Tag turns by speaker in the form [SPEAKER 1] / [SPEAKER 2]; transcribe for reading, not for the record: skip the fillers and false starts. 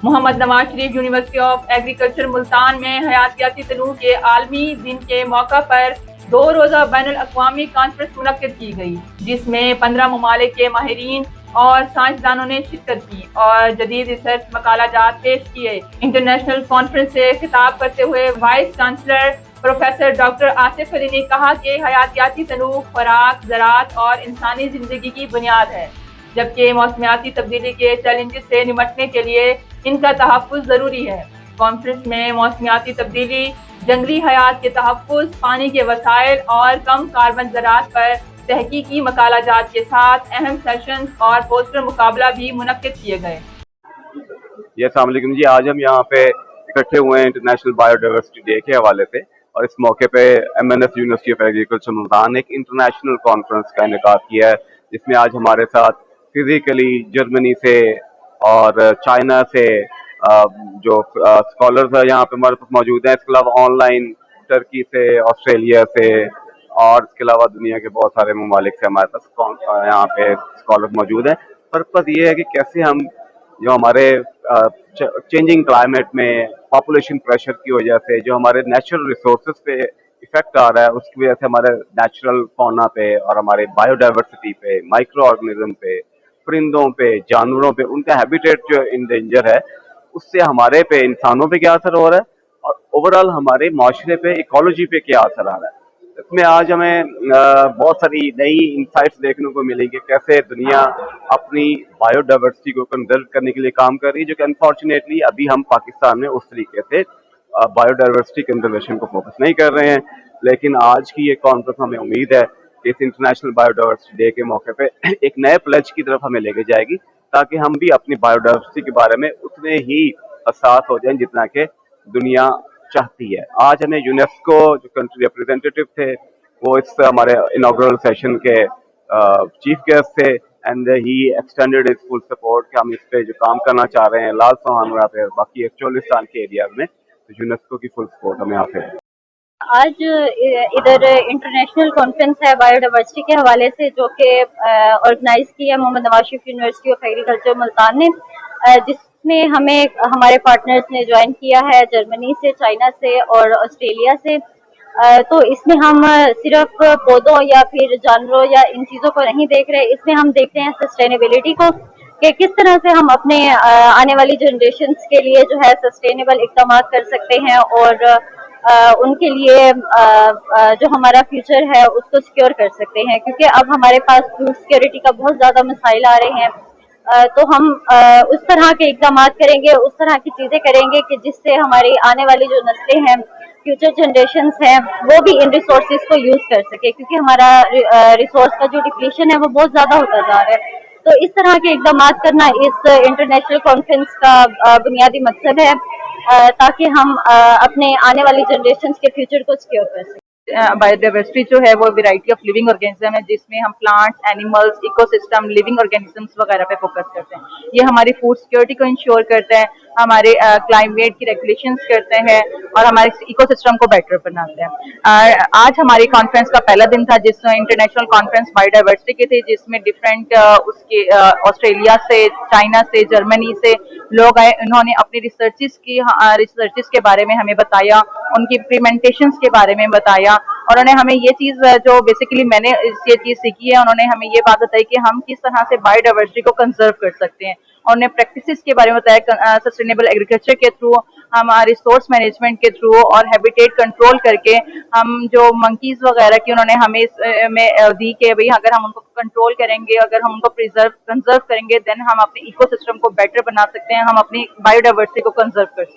[SPEAKER 1] Mohammad Nawaz Sharif university of agriculture Multan में हयातियाती तनूअ के आलमी दिन के मौका पर 2 रोज़ा बैनुल अक़वामी कॉन्फ्रेंस मुनक्किद की गई, जिसमें 15 ममालिक के माहिरीन और साइंसदानों ने शिरकत की और जदीद रिसर्च मकालाजात पेश किए। इंटरनेशनल कॉन्फ्रेंस से खिताब करते हुए vice chancellor professor doctor Asif Ali ने कहा कि हयातियाती तनूअ खुराक, ज़राअत और इंसानी ज़िंदगी की बुनियाद है, जबकि मौसमियाती तब्दीली के चैलेंजेस से निपटने के लिए इनका तहफ़्फ़ुज़ ज़रूरी है। कॉन्फ्रेंस में मौसमियाती तब्दीली, जंगली हयात के तहफ़्फ़ुज़, पानी के वसाइल और कम कार्बन ज़राअत पर तहकीकी मकालाजात के साथ अहम सेशंस और पोस्टर मुकाबला भी मुनक्किद किए गए।
[SPEAKER 2] अस्सलाम वालेकुम जी। आज हम यहाँ पे इकट्ठे हुए हैं इंटरनेशनल बायोडाइवर्सिटी डे के हवाले से, और इस मौके पे MNS university of agriculture Multan एक इंटरनेशनल कॉन्फ्रेंस का इनेकाद किया है, जिसमें आज हमारे साथ फिजिकली जर्मनी से और चाइना से जो स्कॉलर्स यहाँ पे हमारे पास मौजूद हैं। इसके अलावा ऑनलाइन टर्की से, ऑस्ट्रेलिया से और इसके अलावा दुनिया के बहुत सारे ममालिक से हमारे पास यहाँ पे स्कॉलर मौजूद हैं। पर्पज़ ये है कि कैसे हम जो हमारे चेंजिंग क्लाइमेट में पॉपुलेशन प्रेशर की वजह से जो हमारे नेचुरल रिसोर्सेज पे इफेक्ट आ रहा है, उसकी वजह से हमारे नेचुरल फौना पे और हमारे बायोडाइवर्सिटी पे, माइक्रो ऑर्गेनिज्म पे, परिंदों पे, जानवरों पे, उनका हैबिटेट जो इन डेंजर है, उससे हमारे पे, इंसानों पे क्या असर हो रहा है और ओवरऑल हमारे माशरे पे, इकोलॉजी पे क्या असर आ रहा है। इसमें आज हमें बहुत सारी नई इंसाइट्स देखने को मिलेंगी, कैसे दुनिया अपनी बायोडाइवर्सिटी को कंजर्व करने के लिए काम कर रही है, जो कि अनफॉर्चुनेटली अभी हम पाकिस्तान में उस तरीके से बायोडाइवर्सिटी कंजर्वेशन को फोकस नहीं कर रहे हैं। लेकिन आज की ये कॉन्फ्रेंस हमें उम्मीद है कि इस इंटरनेशनल बायोडाइवर्सिटी डे के मौके पे एक नए प्लेज की तरफ हमें लेके जाएगी, ताकि हम भी अपनी बायोडाइवर्सिटी के बारे में उतने ही हसास हो जाएं जितना कि दुनिया चाहती है। आज हमें यूनेस्को जो कंट्री रिप्रेजेंटेटिव थे, वो इस हमारे इनॉग्रल सेशन के चीफ गेस्ट थे, and he extended is full support कि हम इस पे जो काम करना चाह रहे हैं लाल सोहानरा पे, बाकी एक्चुअलिस्तान के एरिया में, तो यूनेस्को की फुल सपोर्ट हमें यहाँ पे है।
[SPEAKER 3] आज इधर इंटरनेशनल कॉन्फ्रेंस है बायोडाइवर्सिटी के हवाले से, जो कि ऑर्गेनाइज की है Mohammad Nawaz Sharif university of agriculture Multan ने, जिसमें हमें हमारे पार्टनर्स ने ज्वाइन किया है जर्मनी से, चाइना से और ऑस्ट्रेलिया से। तो इसमें हम सिर्फ पौधों या फिर जानवरों या इन चीज़ों को नहीं देख रहे, इसमें हम देख रहे हैं सस्टेनेबिलिटी को, कि किस तरह से हम अपने आने वाली जनरेशन्स के लिए जो है सस्टेनेबल इक़दाम कर सकते हैं और उनके लिए जो हमारा फ्यूचर है उसको सिक्योर कर सकते हैं, क्योंकि अब हमारे पास फूड सिक्योरिटी का बहुत ज़्यादा मसाइल आ रहे हैं। तो हम उस तरह के इक़दाम करेंगे, उस तरह की चीज़ें करेंगे कि जिससे हमारी आने वाली जो नस्लें हैं, फ्यूचर जनरेशन्स हैं, वो भी इन रिसोर्सेज को यूज़ कर सके, क्योंकि हमारा रिसोर्स का जो डिप्लीशन है वो बहुत ज़्यादा होता जा रहा है। तो इस तरह के इक़दाम करना इस इंटरनेशनल कॉन्फ्रेंस का बुनियादी मकसद है, ताकि हम अपने आने वाली जनरेशन्स के फ्यूचर को सिक्योर कर सकें।
[SPEAKER 1] बायोडाइवर्सिटी जो है वो वैरायटी ऑफ लिविंग ऑर्गेनिज्म है, जिसमें हम plants, animals, ecosystem, living organisms वगैरह पे फोकस करते हैं। ये हमारी फूड सिक्योरिटी को इंश्योर करता है, हमारे क्लाइमेट की रेगुलेशंस करते हैं और हमारे इकोसिस्टम को बेटर बनाते हैं। आज हमारी कॉन्फ्रेंस का पहला दिन था, जिसमें इंटरनेशनल कॉन्फ्रेंस बायोडाइवर्सिटी की थी, जिसमें डिफरेंट उसके ऑस्ट्रेलिया से, चाइना से, जर्मनी से लोग आए। उन्होंने अपनी रिसर्चेस के बारे में हमें बताया, उनकी इम्प्लीमेंटेशंस के बारे में बताया, और उन्होंने हमें ये चीज़ जो बेसिकली मैंने ये चीज़ सीखी है, उन्होंने हमें ये बात बताई कि हम किस तरह से बायोडाइवर्सिटी को कंजर्व कर सकते हैं। और उन्होंने प्रैक्टिसेस के बारे में बताया, सस्टेनेबल एग्रीकल्चर के थ्रू, हम रिसोर्स मैनेजमेंट के थ्रू और हैबिटेट कंट्रोल करके, हम जो मंकीज़ वगैरह की उन्होंने हमें दी कि भाई अगर हम उनको कंट्रोल करेंगे, अगर हम उनको कंजर्व करेंगे, देन हम अपने इकोसिस्टम को बेटर बना सकते हैं, हम अपनी बायोडाइवर्सिटी को कंजर्व कर सकते हैं।